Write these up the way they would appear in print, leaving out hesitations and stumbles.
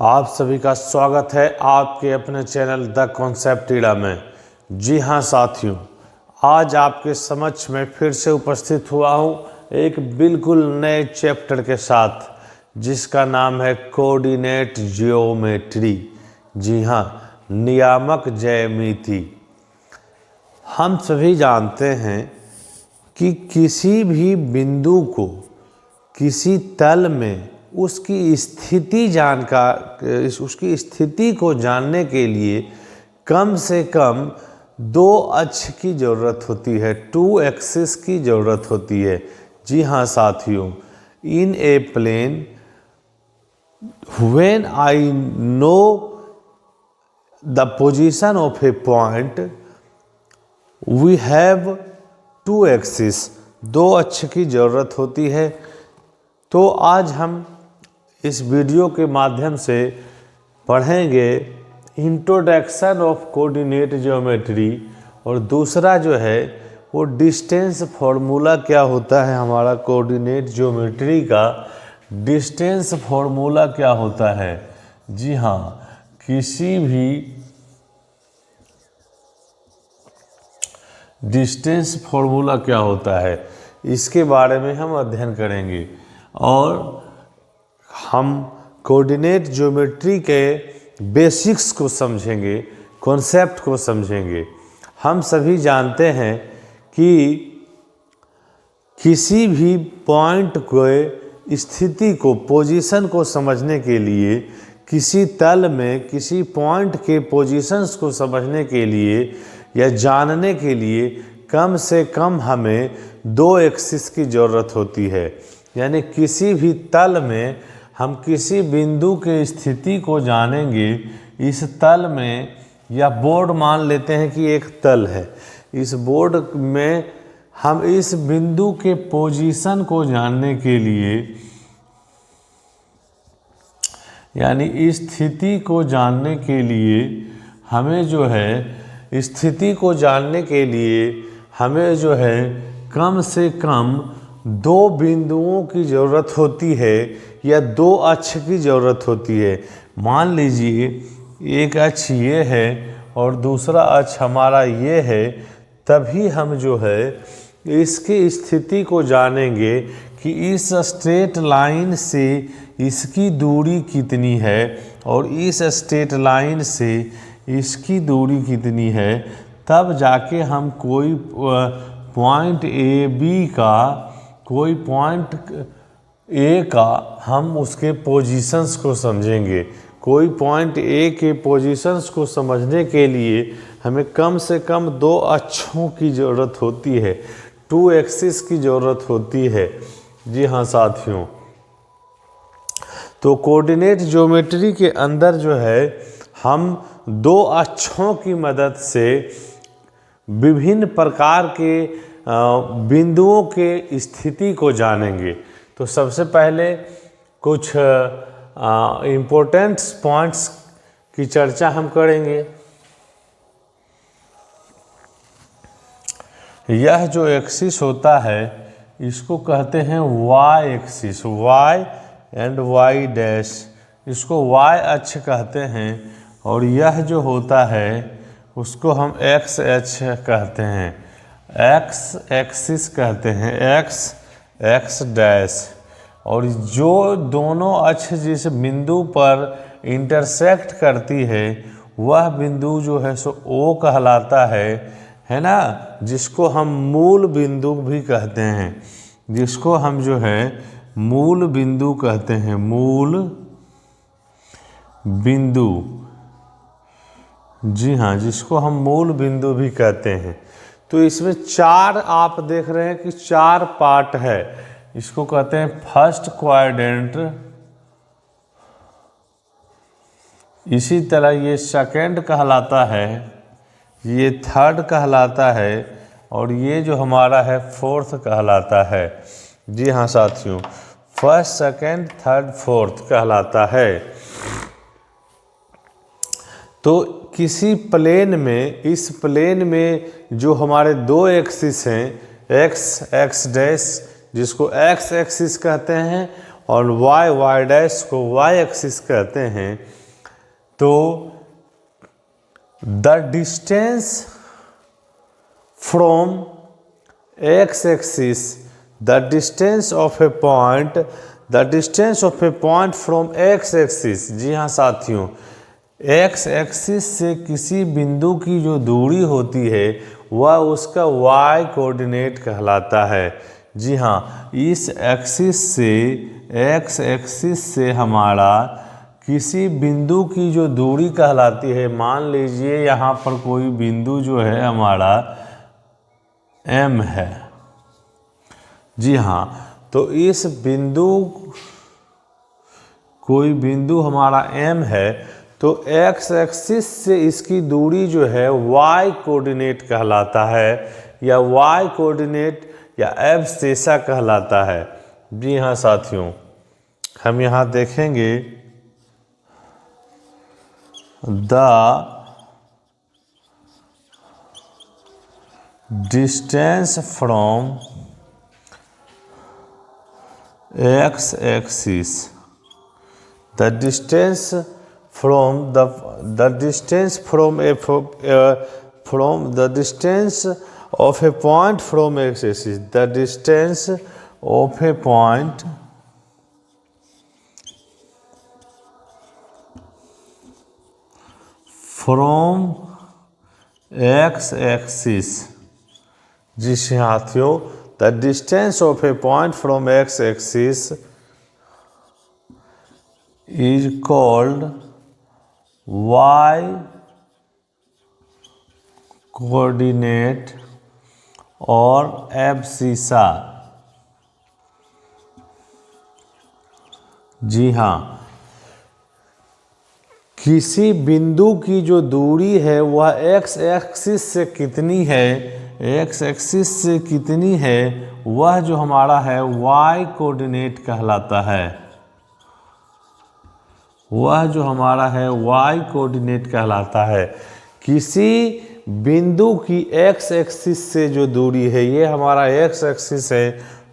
आप सभी का स्वागत है आपके अपने चैनल द कॉन्सेप्ट ईड़ा में। जी हाँ साथियों, आज आपके समक्ष में फिर से उपस्थित हुआ हूँ एक बिल्कुल नए चैप्टर के साथ, जिसका नाम है कोऑर्डिनेट ज्योमेट्री। जी हाँ, नियामक ज्यामिति। हम सभी जानते हैं कि किसी भी बिंदु को किसी तल में उसकी स्थिति को जानने के लिए कम से कम दो अक्ष की ज़रूरत होती है, 2 एक्सिस की ज़रूरत होती है। जी हाँ साथियों, in a plane when I know the position of a point we have 2 axis, 2 अक्ष की ज़रूरत होती है। तो आज हम इस वीडियो के माध्यम से पढ़ेंगे इंट्रोडक्शन ऑफ कोऑर्डिनेट ज्योमेट्री, और दूसरा जो है वो डिस्टेंस फार्मूला क्या होता है। हमारा कोऑर्डिनेट ज्योमेट्री का डिस्टेंस फार्मूला क्या होता है। जी हाँ, किसी भी डिस्टेंस फार्मूला क्या होता है, इसके बारे में हम अध्ययन करेंगे और हम कोऑर्डिनेट ज्योमेट्री के बेसिक्स को समझेंगे, कॉन्सेप्ट को समझेंगे। हम सभी जानते हैं कि किसी भी पॉइंट को स्थिति को, पोजीशन को समझने के लिए, किसी तल में किसी पॉइंट के पोजीशंस को समझने के लिए या जानने के लिए कम से कम हमें 2 एक्सिस की ज़रूरत होती है। यानी किसी भी तल में हम किसी बिंदु के स्थिति को जानेंगे। इस तल में, या बोर्ड मान लेते हैं कि एक तल है, इस बोर्ड में हम इस बिंदु के पोजीशन को जानने के लिए, यानी स्थिति को जानने के लिए हमें जो है, स्थिति को जानने के लिए हमें जो है कम से कम 2 बिंदुओं की ज़रूरत होती है या 2 अक्ष की ज़रूरत होती है। मान लीजिए एक अक्ष ये है और दूसरा अक्ष हमारा ये है, तभी हम जो है इसकी स्थिति को जानेंगे कि इस स्ट्रेट लाइन से इसकी दूरी कितनी है और इस स्ट्रेट लाइन से इसकी दूरी कितनी है। तब जाके हम कोई पॉइंट ए बी का, कोई पॉइंट ए का हम उसके पोजीशंस को समझेंगे। कोई पॉइंट ए के पोजीशंस को समझने के लिए हमें कम से कम 2 अक्षों की ज़रूरत होती है, 2 एक्सिस की ज़रूरत होती है। जी हाँ साथियों, तो कोऑर्डिनेट ज्योमेट्री के अंदर जो है हम 2 अक्षों की मदद से विभिन्न प्रकार के बिंदुओं के स्थिति को जानेंगे। तो सबसे पहले कुछ इम्पोर्टेंट पॉइंट्स की चर्चा हम करेंगे। यह जो एक्सिस होता है इसको कहते हैं Y axis, Y and Y dash, इसको वाई अक्ष कहते हैं। और यह जो होता है उसको हम एक्स अक्ष कहते हैं, एक्स एक्सिस कहते हैं, एक्स डैश। और जो दोनों अक्ष जिस बिंदु पर इंटरसेक्ट करती है वह बिंदु जो है सो ओ कहलाता है ना, जिसको हम मूल बिंदु भी कहते हैं, जिसको हम जो है मूल बिंदु कहते हैं, मूल बिंदु। जी हाँ, जिसको हम मूल बिंदु भी कहते हैं। तो इसमें 4, आप देख रहे हैं कि 4 पार्ट है। इसको कहते हैं फर्स्ट क्वाड्रेंट, इसी तरह ये सेकंड कहलाता है, ये थर्ड कहलाता है, और ये जो हमारा है 4th कहलाता है। जी हाँ साथियों, फर्स्ट, सेकंड, थर्ड, 4th कहलाता है। तो किसी प्लेन में, इस प्लेन में जो हमारे 2 एक्सिस हैं, एक्स डैश जिसको एक्स एक्सिस कहते हैं, और वाई डैश को वाई एक्सिस कहते हैं, तो the distance from X axis, the distance of a point, the distance of a point from X axis. जी हाँ साथियों, एक्स एक्सिस से किसी बिंदु की जो दूरी होती है वह उसका वाई कोऑर्डिनेट कहलाता है। जी हाँ, इस एक्सिस से, एक्स एक्सिस से हमारा किसी बिंदु की जो दूरी कहलाती है, मान लीजिए यहाँ पर कोई बिंदु जो है हमारा M है। जी हाँ, तो इस बिंदु, कोई बिंदु हमारा M है, तो x एक्सिस से इसकी दूरी जो है y कोऑर्डिनेट कहलाता है, या y कोऑर्डिनेट या एब्ससेसा कहलाता है। जी हाँ साथियों, हम यहाँ देखेंगे the distance from x axis, the distance from the distance from a from the distance of a point from x axis, the distance of a point from x axis। जी साथियों, the distance of a point from x axis is called y coordinate और abscissa. जी हाँ, किसी बिंदु की जो दूरी है वह x एक्सिस से कितनी है, x एक्सिस से कितनी है, वह जो हमारा है y कोऑर्डिनेट कहलाता है। वह जो हमारा है y कोऑर्डिनेट कहलाता है। किसी बिंदु की x एक्सिस से जो दूरी है, ये हमारा x एक्सिस है,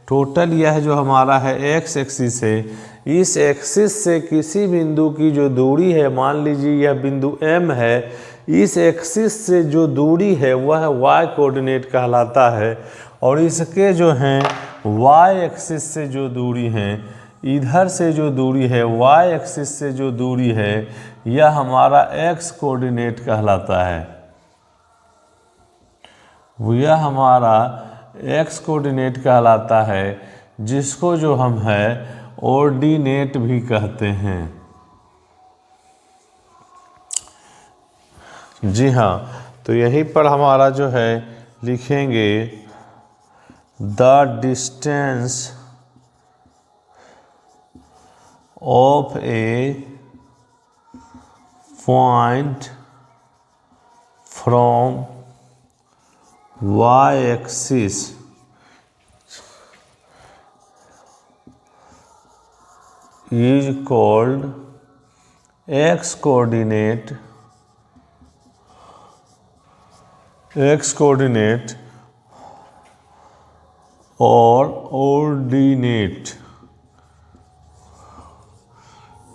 टोटल यह जो हमारा है x एक्सिस है, इस एक्सिस से किसी बिंदु की जो दूरी है, मान लीजिए यह बिंदु M है, इस एक्सिस से जो दूरी है वह y कोऑर्डिनेट कहलाता है। और इसके जो हैं y एक्सिस से जो दूरी है, इधर से जो दूरी है y एक्सिस से जो दूरी है, यह हमारा x कोऑर्डिनेट कहलाता है। यह हमारा x कोऑर्डिनेट कहलाता है, जिसको जो हम है ऑर्डिनेट भी कहते हैं। जी हाँ, तो यहीं पर हमारा जो है लिखेंगे the distance of a point from y axis is called x coordinate और ऑर्डिनेट।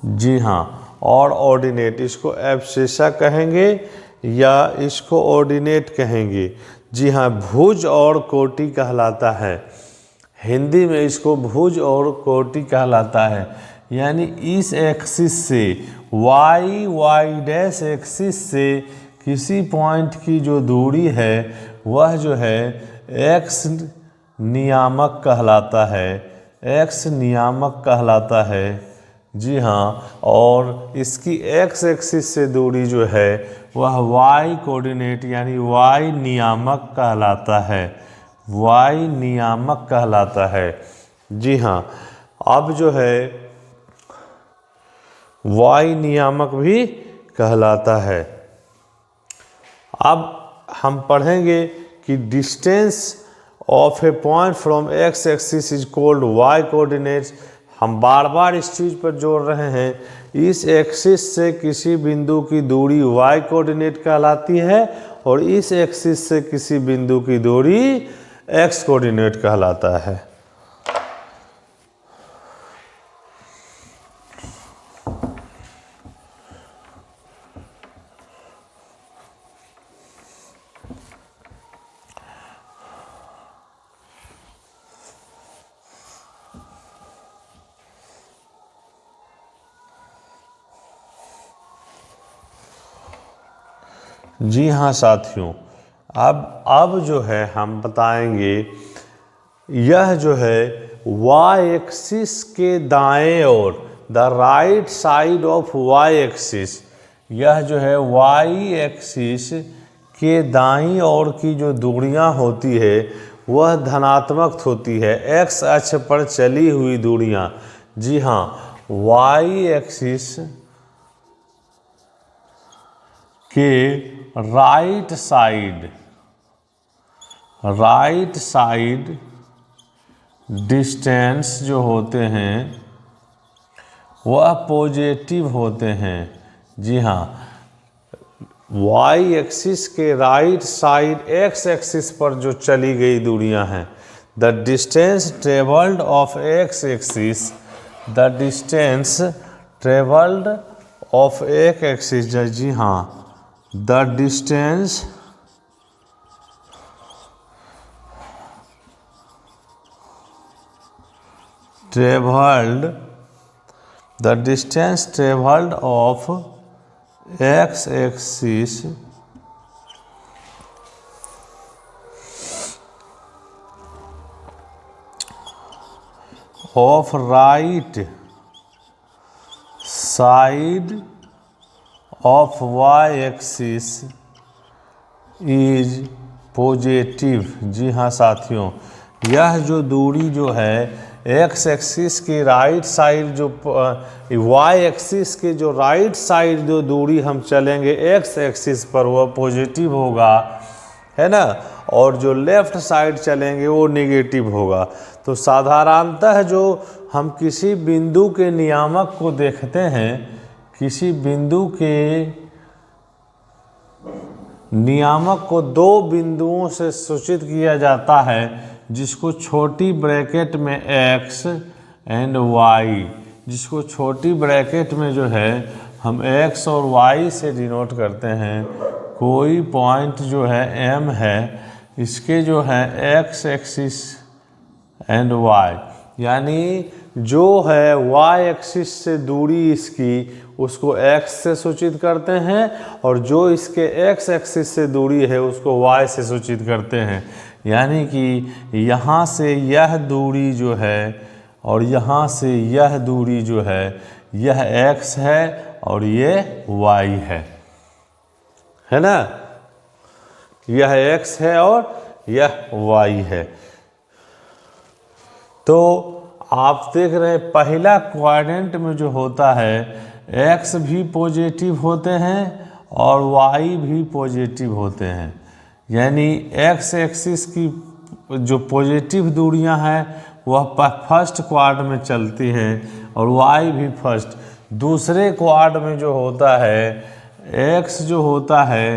जी हाँ, और ऑर्डिनेट, इसको एब्सिसा कहेंगे या इसको ऑर्डिनेट कहेंगे। जी हाँ, भुज और कोटि कहलाता है। हिंदी में इसको भुज और कोटि कहलाता है। यानी इस एक्सिस से वाई डैश एक्सिस से किसी पॉइंट की जो दूरी है वह जो है एक्स नियामक कहलाता है, एक्स नियामक कहलाता है। जी हाँ, और इसकी एक्स एक्सिस से दूरी जो है वह वाई कोऑर्डिनेट यानी वाई नियामक कहलाता है, वाई नियामक कहलाता है। जी हाँ, अब जो है वाई नियामक भी कहलाता है। अब हम पढ़ेंगे कि distance of a point from X axis is called Y coordinates. हम बार बार इस चीज़ पर जोड़ रहे हैं, इस एक्सिस से किसी बिंदु की दूरी वाई कोऑर्डिनेट कहलाती है और इस एक्सिस से किसी बिंदु की दूरी एक्स कोऑर्डिनेट कहलाता है। जी हाँ साथियों, अब जो है हम बताएंगे, यह जो है वाई एक्सिस के दाएं ओर, the right side of Y axis, यह जो है वाई एक्सिस के दाईं ओर की जो दूरियां होती है वह धनात्मक होती है, एक्स अक्ष पर चली हुई दूरियां। जी हाँ, वाई एक्सिस के राइट साइड डिस्टेंस जो होते हैं वह पॉजिटिव होते हैं। जी हाँ, वाई एक्सिस के राइट साइड एक्स एक्सिस पर जो चली गई दूरियां हैं, the distance travelled of X axis, the distance travelled of X axis, जी हाँ, the distance travelled, the distance travelled of X axis of right side of Y axis is positive. जी हाँ साथियों, यह जो दूरी जो है एक्स एक्सिस की राइट साइड, जो वाई एक्सिस के जो राइट साइड जो दूरी हम चलेंगे एक्स एक्सिस पर वह पॉजिटिव होगा, है ना, और जो लेफ्ट साइड चलेंगे वो नेगेटिव होगा। तो साधारणतः जो हम किसी बिंदु के नियामक को देखते हैं, किसी बिंदु के नियामक को दो बिंदुओं से सूचित किया जाता है, जिसको छोटी ब्रैकेट में x एंड y, जिसको छोटी ब्रैकेट में जो है हम x और y से डिनोट करते हैं। कोई पॉइंट जो है m है, इसके जो है x एक्सिस एंड y, यानी जो है y एक्सिस से दूरी इसकी, उसको x से सूचित करते हैं, और जो इसके x एक्सिस से दूरी है उसको y से सूचित करते हैं। यानी कि यहाँ से यह दूरी जो है और यहाँ से यह दूरी जो है, यह x है और ये y है ना, यह x है और यह y है। तो आप देख रहे हैं पहला क्वाड्रेंट में जो होता है x भी पॉजिटिव होते हैं और y भी पॉजिटिव होते हैं, यानी x एक्सिस की जो पॉजिटिव दूरियां हैं वह फर्स्ट क्वाड में चलती हैं और y भी फर्स्ट। दूसरे क्वाड में जो होता है x जो होता है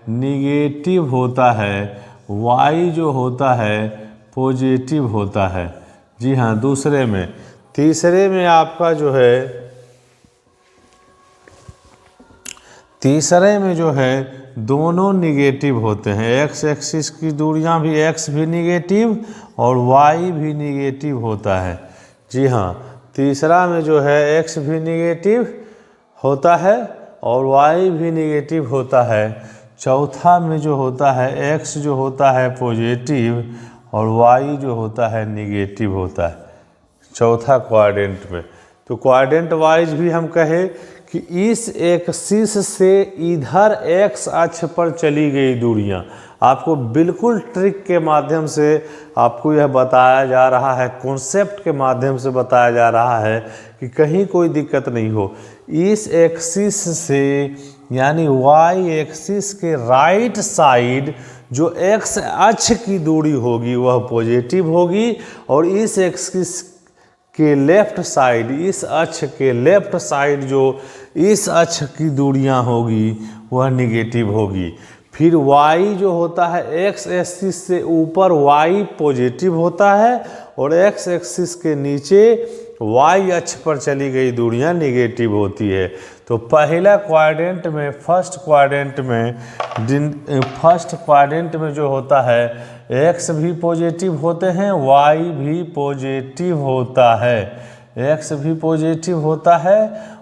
निगेटिव होता है, y जो होता है पॉजिटिव होता है। जी हाँ, दूसरे में। तीसरे में आपका जो है, तीसरे में जो है दोनों निगेटिव होते हैं, एक्स एक्सिस की दूरियां भी, x भी निगेटिव और y भी निगेटिव होता है। जी हाँ, तीसरा में जो है x भी निगेटिव होता है और y भी निगेटिव होता है। चौथा में जो होता है x जो होता है पॉजिटिव और y जो होता है निगेटिव होता है चौथा क्वाड्रेंट में। तो क्वाड्रेंट वाइज भी हम कहें कि इस एक्सिस से इधर x अक्ष पर चली गई दूरियां, आपको बिल्कुल ट्रिक के माध्यम से आपको यह बताया जा रहा है, कॉन्सेप्ट के माध्यम से बताया जा रहा है कि कहीं कोई दिक्कत नहीं हो। इस एक्सिस से यानी y एक्सिस के राइट साइड जो x अक्ष की दूरी होगी वह पॉजिटिव होगी, और इस एक्सिस के लेफ्ट साइड, इस अक्ष के लेफ्ट साइड जो इस अक्ष की दूरियां होगी वह निगेटिव होगी। फिर y जो होता है x एक्सिस से ऊपर y पॉजिटिव होता है और x एक्सिस के नीचे y अक्ष पर चली गई दूरियां निगेटिव होती है। तो पहला क्वाड्रेंट में, फर्स्ट क्वाड्रेंट में जो होता है x भी पॉजिटिव होते हैं, y भी पॉजिटिव होता है, x भी पॉजिटिव होता है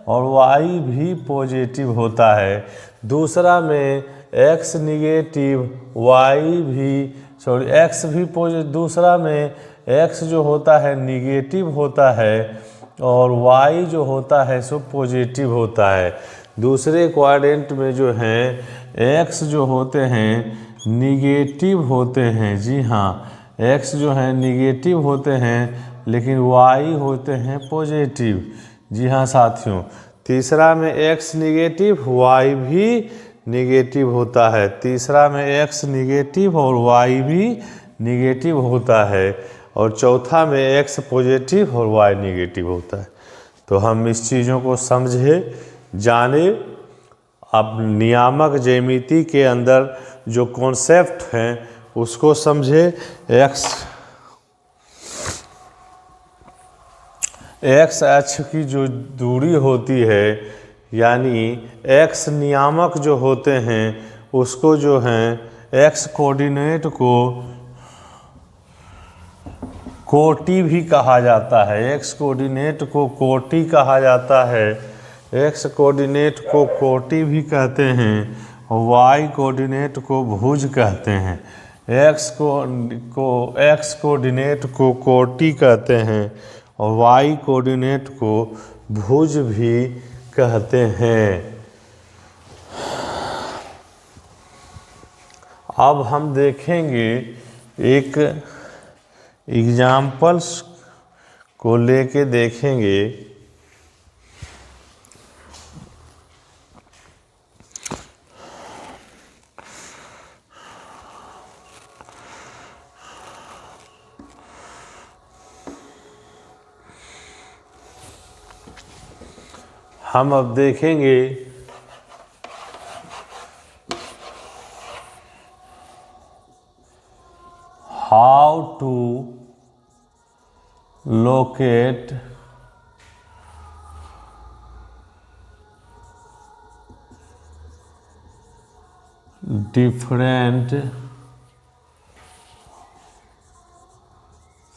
और y भी पॉजिटिव होता है। दूसरा में एक्स निगेटिव वाई भी सॉरी एक्स भी दूसरा में एक्स जो होता है निगेटिव होता है और वाई जो होता है सो पॉजिटिव होता है। दूसरे क्वाड्रेंट में जो है एक्स जो होते हैं निगेटिव होते हैं, जी हाँ एक्स जो है निगेटिव होते हैं लेकिन वाई होते हैं पॉजिटिव, जी हाँ साथियों। तीसरा में एक्स निगेटिव वाई भी निगेटिव होता है, तीसरा में एक्स निगेटिव और वाई भी निगेटिव होता है और चौथा में एक्स पॉजिटिव और वाई निगेटिव होता है। तो हम इस चीज़ों को समझे जाने, अब नियामक ज्यामिति के अंदर जो कॉन्सेप्ट हैं उसको समझे। एक्स अक्ष की जो दूरी होती है यानी एक्स नियामक जो होते हैं उसको जो हैं एक्स कोऑर्डिनेट को कोटि भी कहा जाता है, एक्स कोऑर्डिनेट को कोटि कहा जाता है, एक्स कोऑर्डिनेट को कोटि भी कहते हैं और वाई कोऑर्डिनेट को भुज कहते हैं। एक्स कोऑर्डिनेट को कोटि कहते हैं और वाई कोऑर्डिनेट को भुज भी कहते हैं। अब हम देखेंगे एक एग्जाम्पल्स को लेके देखेंगे। हम अब देखेंगे how to locate different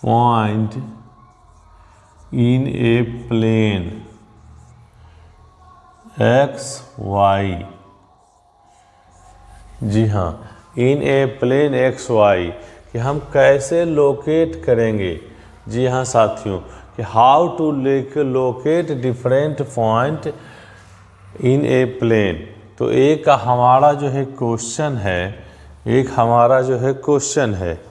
point in a plane X Y, जी हाँ in a plane X Y कि हम कैसे लोकेट करेंगे। जी हाँ साथियों कि how to locate different point in a plane. तो एक हमारा जो है क्वेश्चन है, एक हमारा जो है क्वेश्चन है।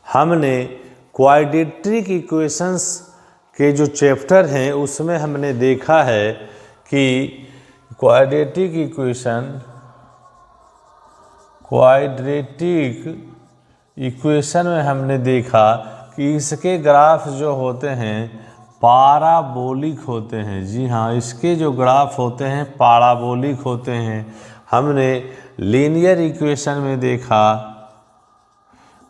हमने क्वाड्रेटिक इक्वेशंस के जो चैप्टर हैं उसमें हमने देखा है कि क्वाड्रेटिक इक्वेशन में हमने देखा कि इसके ग्राफ जो होते हैं पाराबोलिक होते हैं। जी हाँ इसके जो ग्राफ होते हैं पाराबोलिक होते हैं। हमने लीनियर इक्वेशन में देखा,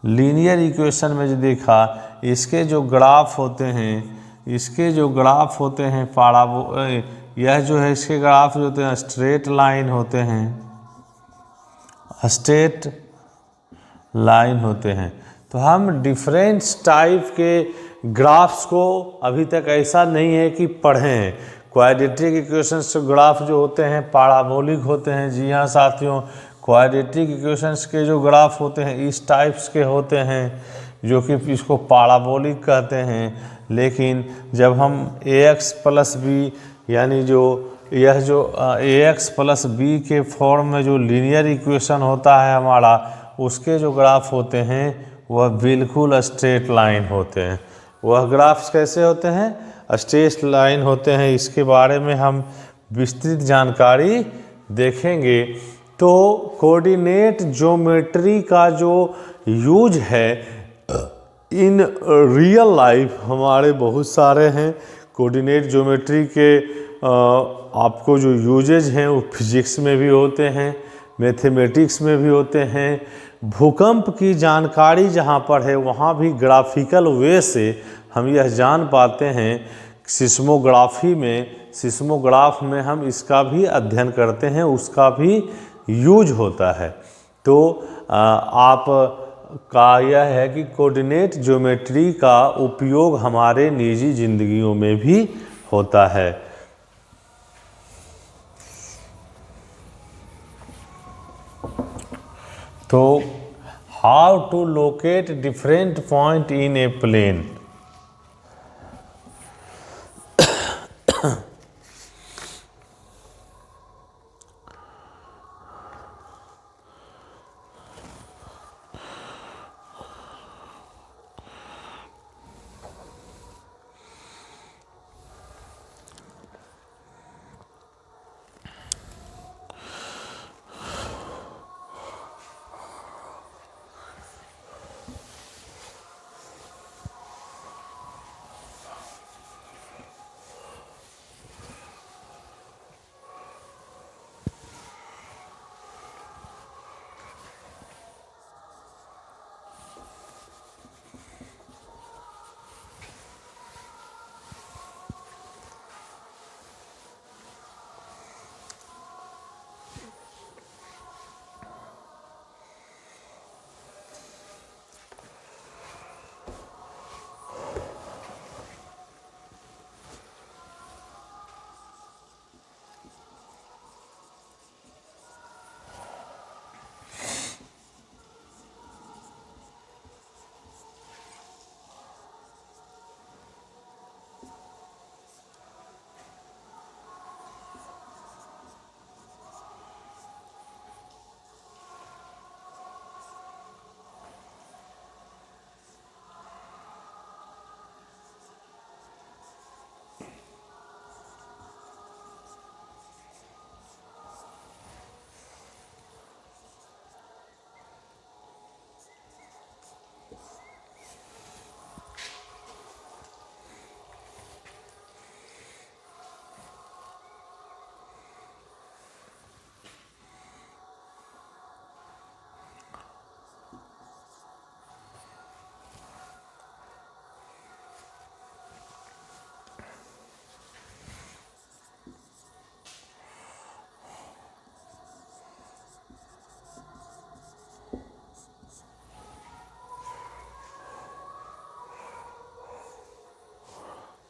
लीनियर इक्वेशन में जो देखा इसके जो ग्राफ होते हैं, इसके जो ग्राफ होते हैं यह जो है इसके ग्राफ जो होते हैं स्ट्रेट लाइन होते हैं, स्ट्रेट लाइन होते हैं। तो हम डिफरेंट टाइप के ग्राफ्स को अभी तक ऐसा नहीं है कि पढ़े हैं। क्वाड्रेटिक इक्वेशंस के ग्राफ जो होते हैं पैराबोलिक होते हैं। जी हाँ साथियों क्वाड्रेटिक इक्वेशंस के जो ग्राफ होते हैं इस टाइप्स के होते हैं जो कि इसको पैराबोलिक कहते हैं। लेकिन जब हम ax प्लस बी यानी जो यह जो ax प्लस बी के फॉर्म में जो लीनियर इक्वेशन होता है हमारा, उसके जो ग्राफ होते हैं वह बिल्कुल स्ट्रेट लाइन होते हैं। वह ग्राफ्स कैसे होते हैं? स्ट्रेट लाइन होते हैं। इसके बारे में हम विस्तृत जानकारी देखेंगे। तो कोऑर्डिनेट ज्योमेट्री का जो यूज है इन रियल लाइफ हमारे बहुत सारे हैं। कोऑर्डिनेट ज्योमेट्री के आपको जो यूजेज हैं वो फिजिक्स में भी होते हैं, मैथमेटिक्स में भी होते हैं। भूकंप की जानकारी जहाँ पर है वहाँ भी ग्राफिकल वे से हम यह जान पाते हैं सिस्मोग्राफ में हम इसका भी अध्ययन करते हैं, उसका भी यूज होता है। तो आप का यह है कि कोऑर्डिनेट ज्योमेट्री का उपयोग हमारे निजी जिंदगियों में भी होता है। तो how to locate different point in a plane.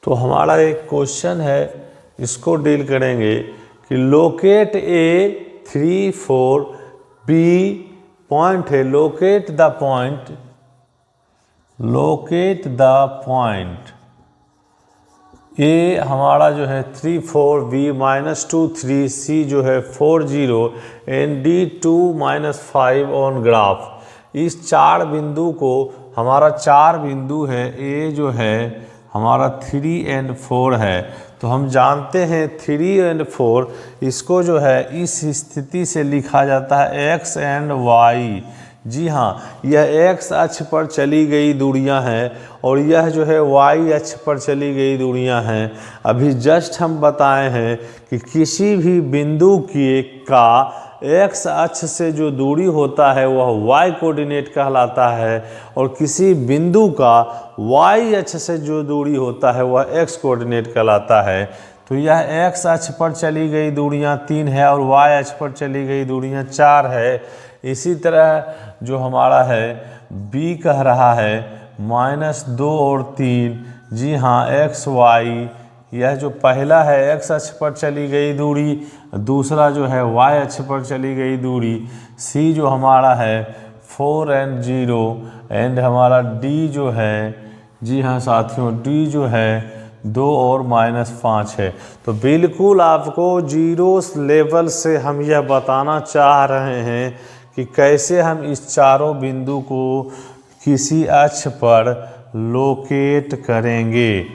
तो हमारा एक क्वेश्चन है, इसको डील करेंगे कि लोकेट ए 3 4 बी पॉइंट है, लोकेट द पॉइंट ए हमारा जो है 3 4, बी -2 3, सी जो है 4 0 एंड डी 2 -5 ऑन ग्राफ। इस 4 बिंदु को, हमारा 4 बिंदु है, ए जो है हमारा 3 और 4 है। तो हम जानते हैं 3 और 4 इसको जो है इस स्थिति से लिखा जाता है एक्स एंड वाई। जी हाँ, यह एक्स अक्ष पर चली गई दूरियां हैं और यह जो है वाई अक्ष पर चली गई दूरियां हैं। अभी जस्ट हम बताए हैं कि किसी भी बिंदु का एक्स अक्ष से जो दूरी होता है वह वाई कोऑर्डिनेट कहलाता है और किसी बिंदु का वाई अक्ष से जो दूरी होता है वह एक्स कोऑर्डिनेट कहलाता है। तो यह एक्स अक्ष पर चली गई दूरियां 3 है और वाई अक्ष पर चली गई दूरियां 4 है। इसी तरह जो हमारा है बी कह रहा है -2 और 3। जी हाँ, एक्स वाई, यह जो पहला है एक्स अक्ष पर चली गई दूरी, दूसरा जो है वाई अक्ष पर चली गई दूरी। सी जो हमारा है 4 और 0 एंड हमारा डी जो है, जी हाँ साथियों, डी जो है 2 और -5 है। तो बिल्कुल आपको जीरो लेवल से हम यह बताना चाह रहे हैं कि कैसे हम इस चारों बिंदु को किसी अक्ष पर लोकेट करेंगे।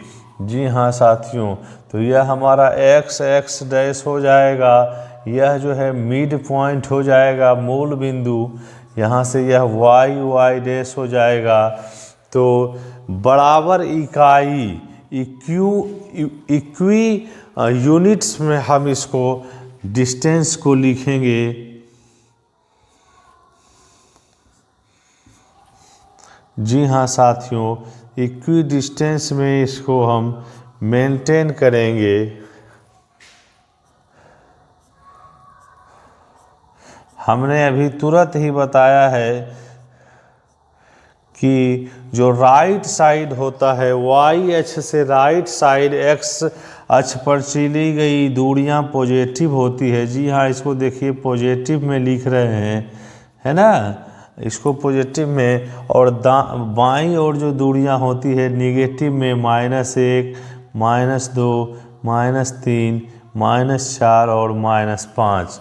जी हाँ साथियों, तो यह हमारा एक्स डैश हो जाएगा, यह जो है मिड पॉइंट हो जाएगा, मूल बिंदु। यहाँ से यह वाई डैश हो जाएगा। तो बराबर इकाई इक्वी यूनिट्स में हम इसको डिस्टेंस को लिखेंगे। जी हाँ साथियों, इक्वी डिस्टेंस में इसको हम मेंटेन करेंगे। हमने अभी तुरंत ही बताया है कि जो राइट साइड होता है वाई अक्ष से राइट साइड एक्स अक्ष पर चली गई दूरियां पॉजिटिव होती है। जी हाँ, इसको देखिए पॉजिटिव में लिख रहे हैं, है ना, इसको पॉजिटिव में। और बाईं ओर जो दूरियां होती है निगेटिव में -1, -2, -3, -4 और -5।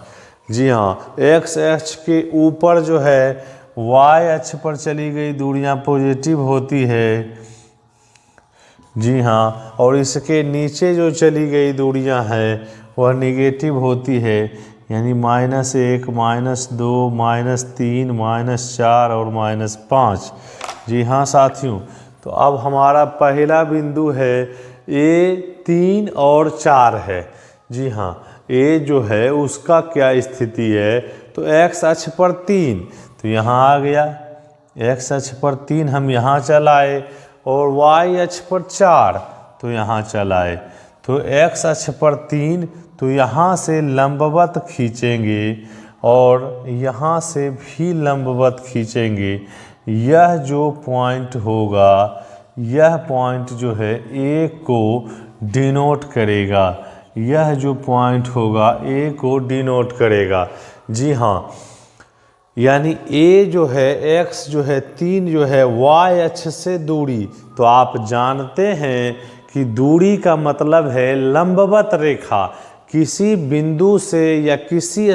जी हाँ, एक्स अक्ष के ऊपर जो है वाई अक्ष पर चली गई दूरियां पॉजिटिव होती है। जी हाँ, और इसके नीचे जो चली गई दूरियां हैं वह निगेटिव होती है, यानी -1, -2, -3, -4 और -5। जी हाँ साथियों, तो अब हमारा पहला बिंदु है ए 3 और 4 है। जी हाँ, ए जो है उसका क्या स्थिति है, तो एक्स अक्ष पर 3, तो यहाँ आ गया। एक्स अक्ष पर 3 हम यहाँ चलाए, और वाई अक्ष पर 4 तो यहाँ चलाए। तो एक्स अक्ष पर 3 तो यहाँ से लंबवत खींचेंगे और यहाँ से भी लंबवत खींचेंगे। यह जो पॉइंट होगा, यह पॉइंट जो है ए को डिनोट करेगा। यह जो पॉइंट होगा ए को डिनोट करेगा। जी हाँ, यानी ए जो है एक्स जो है 3 जो है वाई अक्ष से दूरी। तो आप जानते हैं कि दूरी का मतलब है लंबवत रेखा। किसी बिंदु से या किसी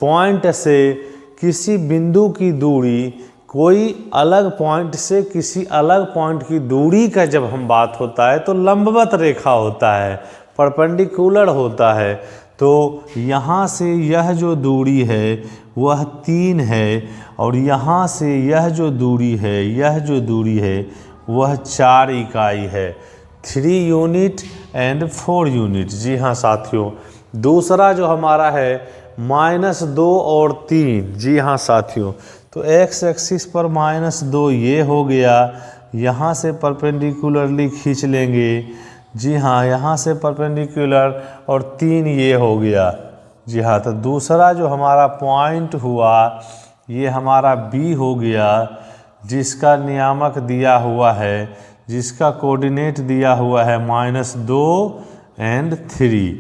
पॉइंट से किसी बिंदु की दूरी, कोई अलग पॉइंट से किसी अलग पॉइंट की दूरी का जब हम बात होता है तो लंबवत रेखा होता है, परपेंडिकुलर होता है। तो यहाँ से यह जो दूरी है वह 3 है, और यहाँ से यह जो दूरी है, यह जो दूरी है वह 4 इकाई है, 3 यूनिट एंड 4 यूनिट। जी हाँ साथियों, दूसरा जो हमारा है -2 और 3। जी हाँ साथियों, तो एक्स एक्सिस पर -2 ये हो गया, यहाँ से परपेंडिकुलरली खींच लेंगे। जी हाँ, यहाँ से परपेंडिकुलर, और 3 ये हो गया। जी हाँ, तो दूसरा जो हमारा पॉइंट हुआ ये हमारा बी हो गया, जिसका नियामक दिया हुआ है, जिसका कोऑर्डिनेट दिया हुआ है -2 एंड 3।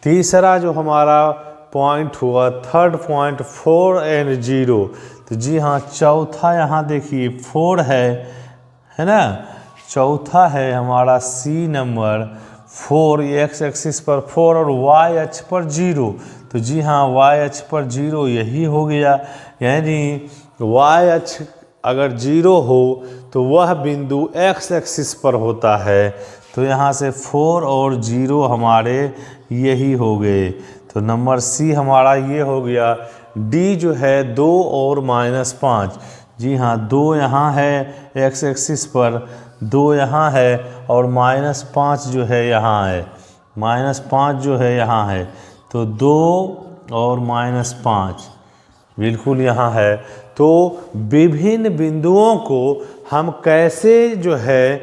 तीसरा जो हमारा पॉइंट हुआ थर्ड पॉइंट 4 एंड 0। तो जी हाँ, चौथा यहाँ देखिए 4 है ना, चौथा है हमारा सी नंबर 4, एक्स एक्सिस पर 4 और वाई अक्ष पर 0। तो जी हाँ, वाई अक्ष पर 0 यही हो गया, यानी वाई अक्ष अगर 0 हो तो वह बिंदु एक्स एक्सिस पर होता है। तो यहाँ से 4 और 0 हमारे यही हो गए। तो नंबर सी हमारा ये हो गया। डी जो है 2 और -5। जी हाँ, 2 यहाँ है एक्स एक्सिस पर, 2 यहाँ है, और -5 जो है यहाँ है, -5 जो है यहाँ है। तो 2 और -5 बिल्कुल यहाँ है। तो विभिन्न बिंदुओं को हम कैसे जो है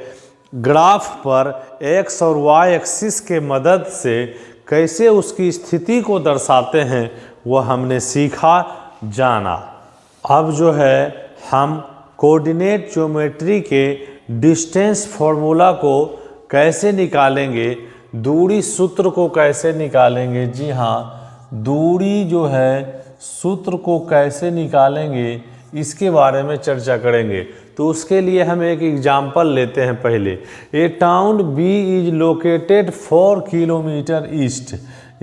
ग्राफ पर एक्स और वाई एक्सिस के मदद से कैसे उसकी स्थिति को दर्शाते हैं वह हमने सीखा, जाना। अब जो है हम कोऑर्डिनेट ज्योमेट्री के डिस्टेंस फॉर्मूला को कैसे निकालेंगे, दूरी सूत्र को कैसे निकालेंगे। जी हाँ, दूरी जो है सूत्र को कैसे निकालेंगे इसके बारे में चर्चा करेंगे। तो उसके लिए हम एक एग्जाम्पल लेते हैं पहले। A town B is located 4 kilometre east.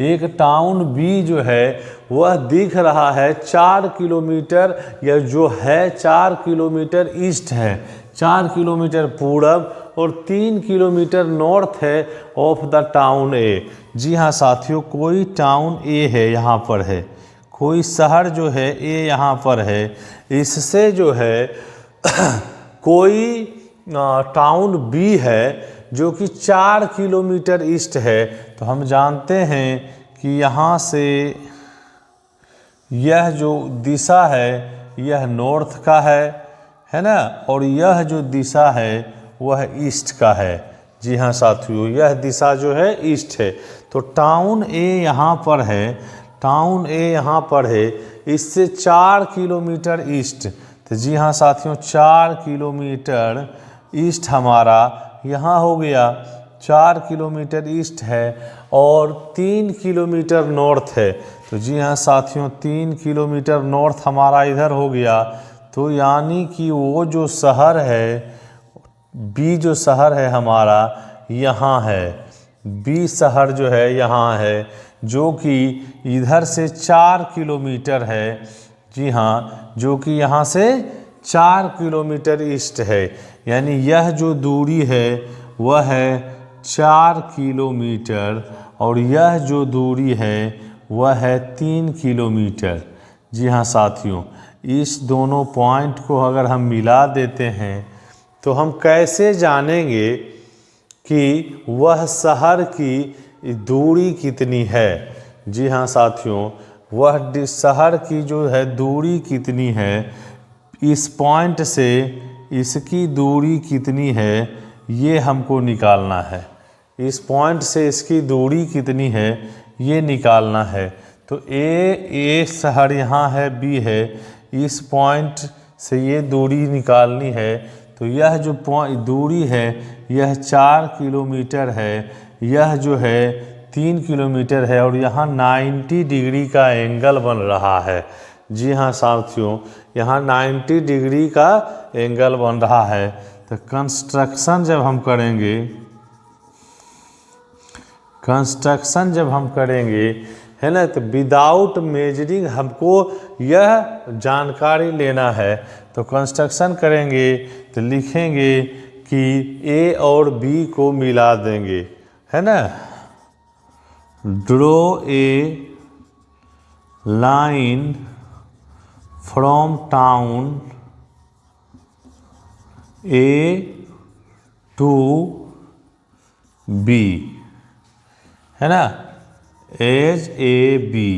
एक टाउन बी जो है वह दिख रहा है 4 किलोमीटर, या जो है 4 किलोमीटर ईस्ट है, 4 किलोमीटर पूरब और 3 किलोमीटर नॉर्थ है ऑफ द टाउन ए। जी हाँ साथियों, कोई टाउन ए है यहाँ पर है, कोई शहर जो है ए यहाँ पर है, इससे जो है कोई टाउन बी है जो कि 4 किलोमीटर ईस्ट है। तो हम जानते हैं कि यहाँ से यह जो दिशा है यह नॉर्थ का है ना, और यह जो दिशा है वह ईस्ट का है। जी हाँ साथियों, यह दिशा जो है ईस्ट है। तो टाउन ए यहाँ पर है, टाउन ए यहाँ पर है, इससे 4 किलोमीटर ईस्ट। तो जी हाँ साथियों, 4 किलोमीटर ईस्ट हमारा यहाँ हो गया, 4 किलोमीटर ईस्ट है और 3 किलोमीटर नॉर्थ है। तो जी हाँ साथियों, 3 किलोमीटर नॉर्थ हमारा इधर हो गया। तो यानी कि वो जो शहर है, बी जो शहर है हमारा यहाँ है, बी शहर जो है यहाँ है, जो कि इधर से 4 किलोमीटर है। जी हाँ, जो कि यहाँ से 4 किलोमीटर ईस्ट है। यानी यह जो दूरी है वह है 4 किलोमीटर और यह जो दूरी है वह है 3 किलोमीटर। जी हाँ साथियों, इस दोनों पॉइंट को अगर हम मिला देते हैं तो हम कैसे जानेंगे कि वह शहर की दूरी कितनी है। जी हाँ साथियों, वह शहर की जो है दूरी कितनी है, इस पॉइंट से इसकी दूरी कितनी है, ये हमको निकालना है। इस पॉइंट से इसकी दूरी कितनी है ये निकालना है। तो ए शहर यहाँ है, बी है, इस पॉइंट से ये दूरी निकालनी है। तो यह जो दूरी है यह 4 किलोमीटर है, यह जो है 3 किलोमीटर है और यहाँ 90 डिग्री का एंगल बन रहा है। जी हाँ साथियों, यहाँ 90 डिग्री का एंगल बन रहा है। तो कंस्ट्रक्शन जब हम करेंगे, कंस्ट्रक्शन जब हम करेंगे है ना, तो विदाउट मेजरिंग हमको यह जानकारी लेना है। तो कंस्ट्रक्शन करेंगे तो लिखेंगे कि ए और बी को मिला देंगे, है ना। Draw a line from town A to B, है ना, एज ए बी।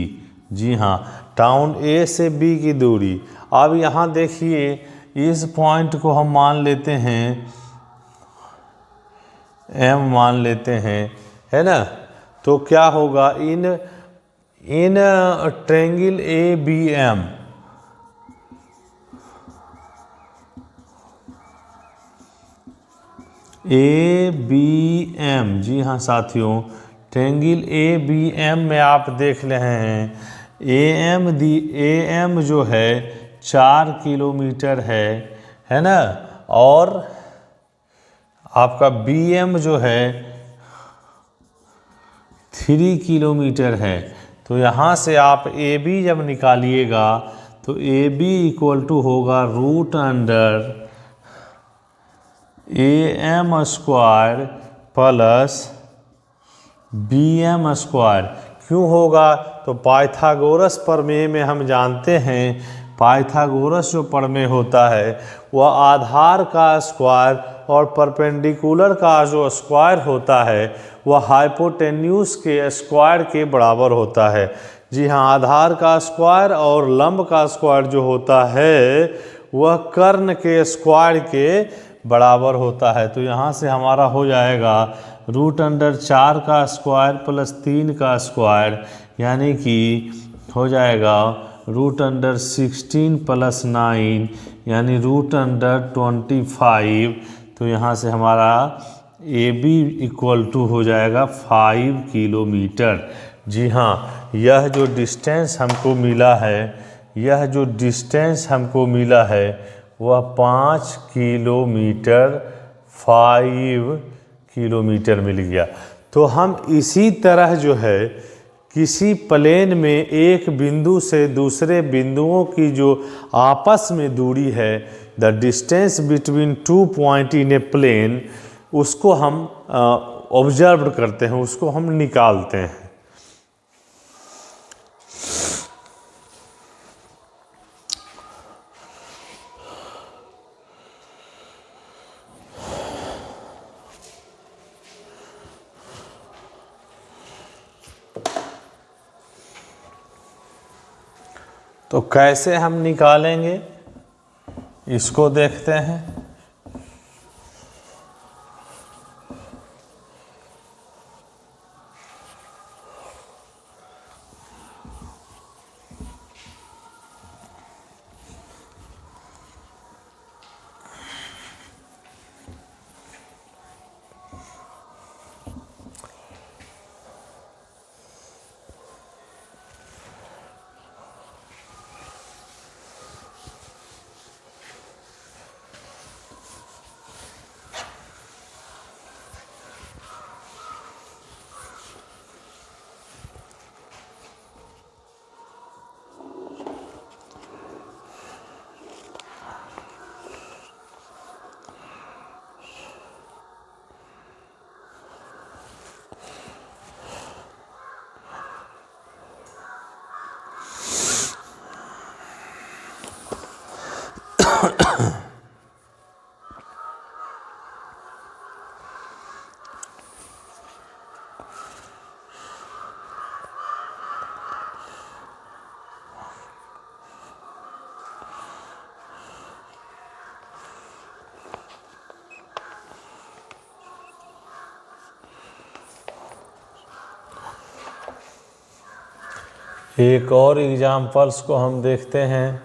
जी हाँ, टाउन ए से बी की दूरी। अब यहाँ देखिए, इस पॉइंट को हम मान लेते हैं एम मान लेते हैं, है ना। तो क्या होगा, in triangle A B M, A B M, जी हाँ साथियों, ट्रायंगल ए बी एम में आप देख रहे हैं ए एम जो है 4 किलोमीटर है ना, और आपका बी एम जो है 3 किलोमीटर है। तो यहाँ से आप ए बी जब निकालिएगा तो ए बी इक्वल टू होगा root under A M square plus B M square. क्यों होगा, तो पाइथागोरस प्रमेय में हम जानते हैं, पाइथागोरस जो प्रमेय होता है वह आधार का स्क्वायर और परपेंडिकुलर का जो स्क्वायर होता है वह हाइपोटेन्यूस के स्क्वायर के बराबर होता है। जी हाँ, आधार का स्क्वायर और लंब का स्क्वायर जो होता है वह कर्ण के स्क्वायर के बराबर होता है। तो यहाँ से हमारा हो जाएगा रूट अंडर 4 का स्क्वायर प्लस 3 का स्क्वायर, यानी कि हो जाएगा रूट अंडर 16 प्लस 9, यानी रूट अंडर 25। तो यहाँ से हमारा ए बी इक्वल टू हो जाएगा 5 किलोमीटर। जी हाँ, यह जो डिस्टेंस हमको मिला है, यह जो डिस्टेंस हमको मिला है वह 5 किलोमीटर, 5 किलोमीटर मिल गया। तो हम इसी तरह जो है किसी प्लेन में एक बिंदु से दूसरे बिंदुओं की जो आपस में दूरी है, the distance between 2 point in a plane, उसको हम ऑब्जर्व करते हैं, उसको हम निकालते हैं। तो कैसे हम निकालेंगे इसको देखते हैं। एक और एग्जाम्पल्स को हम देखते हैं।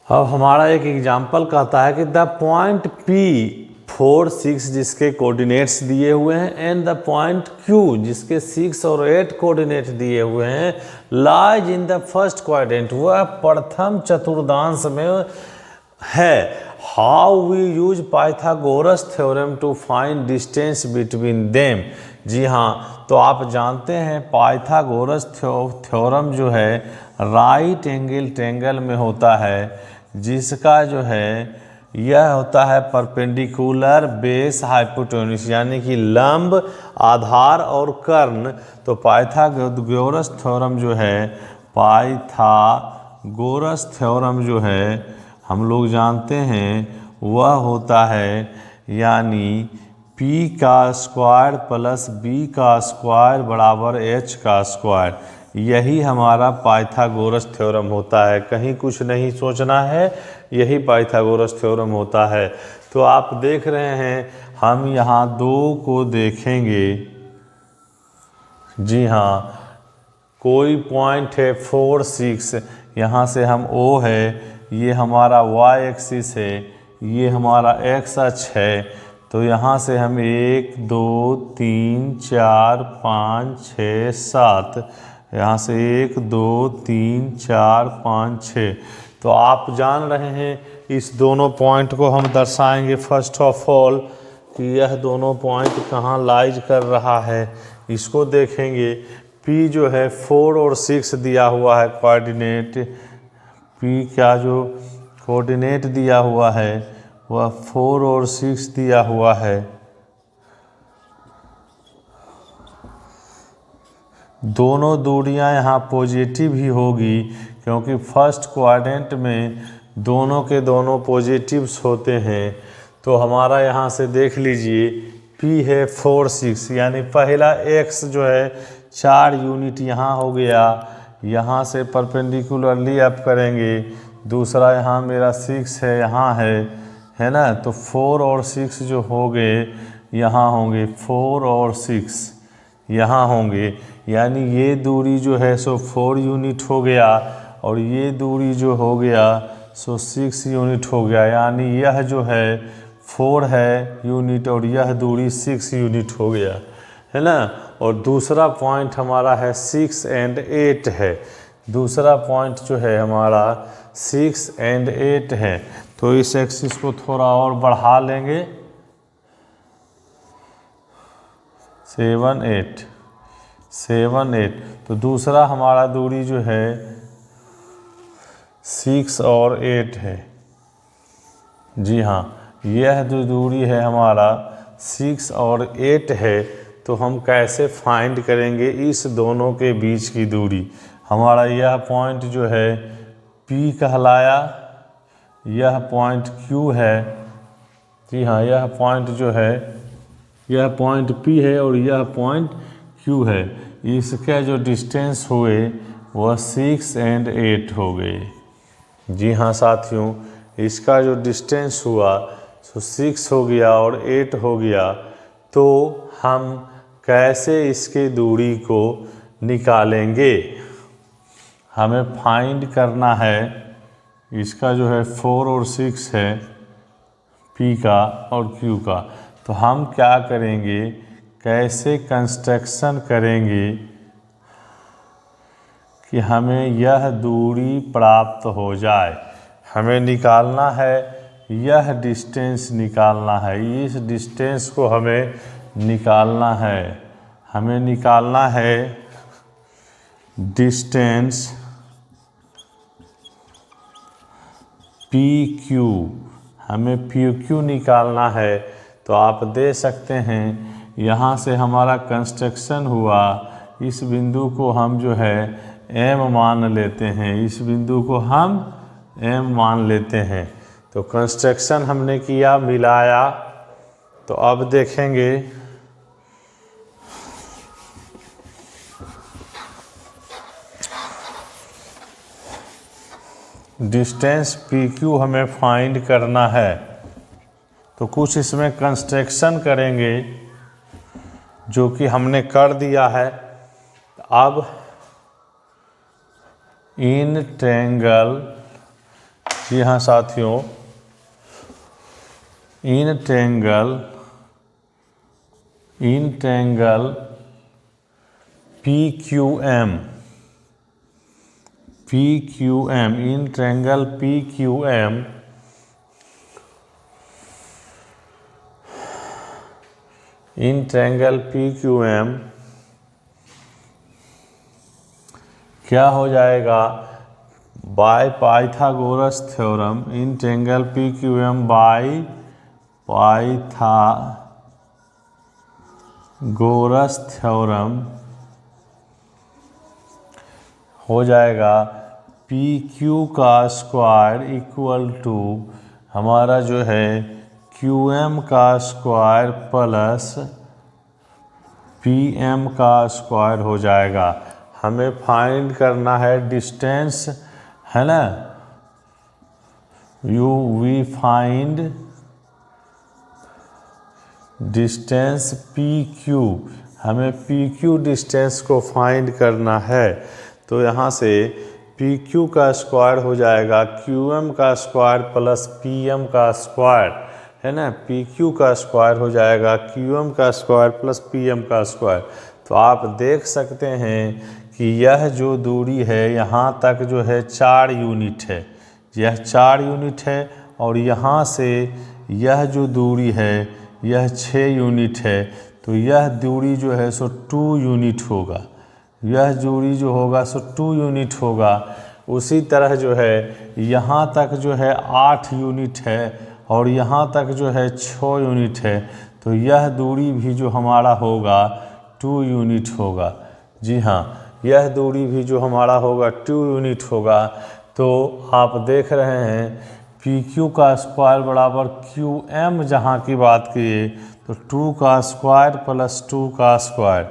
अब हमारा एक एग्जाम्पल कहता है कि द पॉइंट P4 6 जिसके कोऑर्डिनेट्स दिए हुए हैं एंड द पॉइंट Q जिसके 6 और 8 कोऑर्डिनेट दिए हुए हैं lies in the first quadrant, वह प्रथम चतुर्थांश में है। How we use Pythagoras theorem to find distance between them. जी हाँ, तो आप जानते हैं पाइथागोरस थ्योरम जो है राइट एंगल ट्रायंगल में होता है, जिसका जो है यह होता है परपेंडिकुलर बेस हाइपोटेन्यूस, यानी कि लंब आधार और कर्ण। तो पाइथागोरस थ्योरम जो है, पाइथागोरस थ्योरम जो है हम लोग जानते हैं वह होता है यानी P का स्क्वायर प्लस B का स्क्वायर बराबर H का स्क्वायर। यही हमारा पाइथागोरस थ्योरम होता है, कहीं कुछ नहीं सोचना है, यही पाइथागोरस थ्योरम होता है। तो आप देख रहे हैं हम यहाँ 2 को देखेंगे। जी हाँ, कोई पॉइंट है 4 6, यहाँ से हम O है, ये हमारा y एक्सिस है, ये हमारा x अक्ष है। तो यहाँ से हम 1 2 3 4 5 6 7, यहाँ से 1 2 3 4 5 6। तो आप जान रहे हैं इस दोनों पॉइंट को हम दर्शाएंगे फर्स्ट ऑफ ऑल कि यह दोनों पॉइंट कहाँ लाइज कर रहा है, इसको देखेंगे। P जो है 4 और 6 दिया हुआ है कोऑर्डिनेट, P का जो कोऑर्डिनेट दिया हुआ है वह 4 और 6 दिया हुआ है। दोनों दूरियां यहाँ पॉजिटिव ही होगी क्योंकि फर्स्ट क्वाड्रेंट में दोनों के दोनों पॉजिटिव्स होते हैं। तो हमारा यहाँ से देख लीजिए P है 4 6, यानी पहला x जो है 4 यूनिट यहाँ हो गया, यहाँ से परपेंडिकुलरली अप करेंगे। दूसरा यहाँ मेरा 6 है, यहाँ है ना। तो 4 और 6 जो हो गए यहाँ होंगे, 4 और 6 यहाँ होंगे। यानी ये दूरी जो है सो 4 यूनिट हो गया और ये दूरी जो हो गया सो 6 यूनिट हो गया, यानी यह जो है 4 है यूनिट और यह दूरी 6 यूनिट हो गया, है ना। और दूसरा पॉइंट हमारा है 6 और 8 है। दूसरा पॉइंट जो है हमारा 6 और 8 है। तो इस एक्सिस को थोड़ा और बढ़ा लेंगे, 7 8 7 8। तो दूसरा हमारा दूरी जो है 6 और 8 है। जी हाँ, यह जो दूरी है हमारा 6 और 8 है। तो हम कैसे फाइंड करेंगे इस दोनों के बीच की दूरी? हमारा यह पॉइंट जो है P कहलाया, यह पॉइंट Q है। जी हाँ, यह पॉइंट जो है, यह पॉइंट P है और यह पॉइंट Q है। इसके जो डिस्टेंस हुए वह 6 और 8 हो गए। जी हाँ साथियों, इसका जो डिस्टेंस हुआ सो 6 हो गया और 8 हो गया। तो हम कैसे इसकी दूरी को निकालेंगे? हमें फाइंड करना है, इसका जो है 4 और 6 है P का और Q का। तो हम क्या करेंगे, कैसे कंस्ट्रक्शन करेंगे कि हमें यह दूरी प्राप्त हो जाए? हमें निकालना है, यह डिस्टेंस निकालना है, इस डिस्टेंस को हमें निकालना है। हमें निकालना है डिस्टेंस PQ, हमें PQ निकालना है। तो आप दे सकते हैं, यहाँ से हमारा कंस्ट्रक्शन हुआ, इस बिंदु को हम जो है M मान लेते हैं, इस बिंदु को हम M मान लेते हैं। तो कंस्ट्रक्शन हमने किया, मिलाया। तो अब देखेंगे डिस्टेंस PQ हमें फाइंड करना है। तो कुछ इसमें कंस्ट्रक्शन करेंगे जो कि हमने कर दिया है। अब इन ट्रायंगल, जी हाँ साथियों, in triangle PQM, in triangle PQM क्या हो जाएगा? By Pythagoras theorem, in triangle PQM by Pythagoras theorem हो जाएगा PQ का स्क्वायर इक्वल टू हमारा जो है QM का स्क्वायर प्लस PM का स्क्वायर हो जाएगा। हमें फाइंड करना है डिस्टेंस, है ना। वी फाइंड डिस्टेंस PQ, हमें PQ डिस्टेंस को फाइंड करना है। तो यहाँ से PQ का स्क्वायर हो जाएगा QM का स्क्वायर प्लस PM का स्क्वायर, है ना। PQ का स्क्वायर हो जाएगा QM का स्क्वायर प्लस PM का स्क्वायर। तो आप देख सकते हैं कि यह जो दूरी है यहाँ तक जो है 4 यूनिट है, यह 4 यूनिट है। और यहाँ से यह जो दूरी है यह 6 यूनिट है। तो यह दूरी जो है सो 2 यूनिट होगा, यह दूरी जो होगा सो 2 यूनिट होगा। उसी तरह जो है यहाँ तक जो है 8 यूनिट है और यहाँ तक जो है 6 यूनिट है। तो यह दूरी भी जो हमारा होगा 2 यूनिट होगा। जी हाँ, यह दूरी भी जो हमारा होगा 2 यूनिट होगा। तो आप देख रहे हैं PQ का स्क्वायर बराबर QM जहाँ की बात किए तो 2 का स्क्वायर प्लस 2 का स्क्वायर,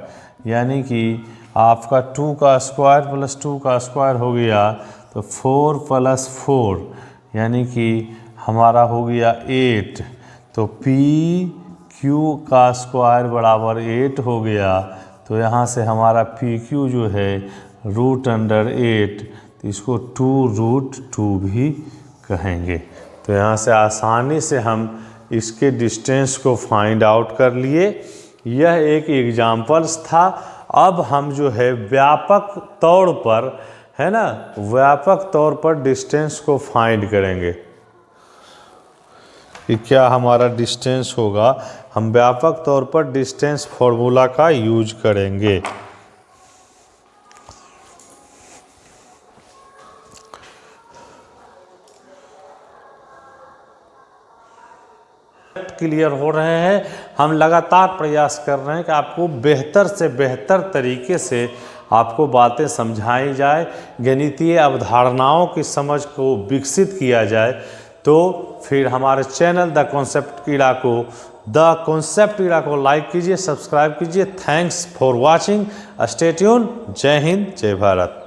यानी कि आपका 2 का स्क्वायर प्लस 2 का स्क्वायर हो गया तो 4 प्लस 4, यानी कि हमारा हो गया 8। तो PQ का स्क्वायर बराबर 8 हो गया। तो यहाँ से हमारा PQ जो है √8, तो इसको 2√2 भी कहेंगे। तो यहाँ से आसानी से हम इसके डिस्टेंस को फाइंड आउट कर लिए। यह एक एग्जाम्पल्स था। अब हम जो है व्यापक तौर पर, है ना, व्यापक तौर पर डिस्टेंस को फाइंड करेंगे कि क्या हमारा डिस्टेंस होगा। हम व्यापक तौर पर डिस्टेंस फॉर्मूला का यूज करेंगे। क्लियर हो रहे हैं। हम लगातार प्रयास कर रहे हैं कि आपको बेहतर से बेहतर तरीके से आपको बातें समझाई जाए, गणितीय अवधारणाओं की समझ को विकसित किया जाए। तो फिर हमारे चैनल द कॉन्सेप्ट कीड़ा को लाइक कीजिए, सब्सक्राइब कीजिए। Thanks for watching, stay tune. जय हिंद, जय भारत।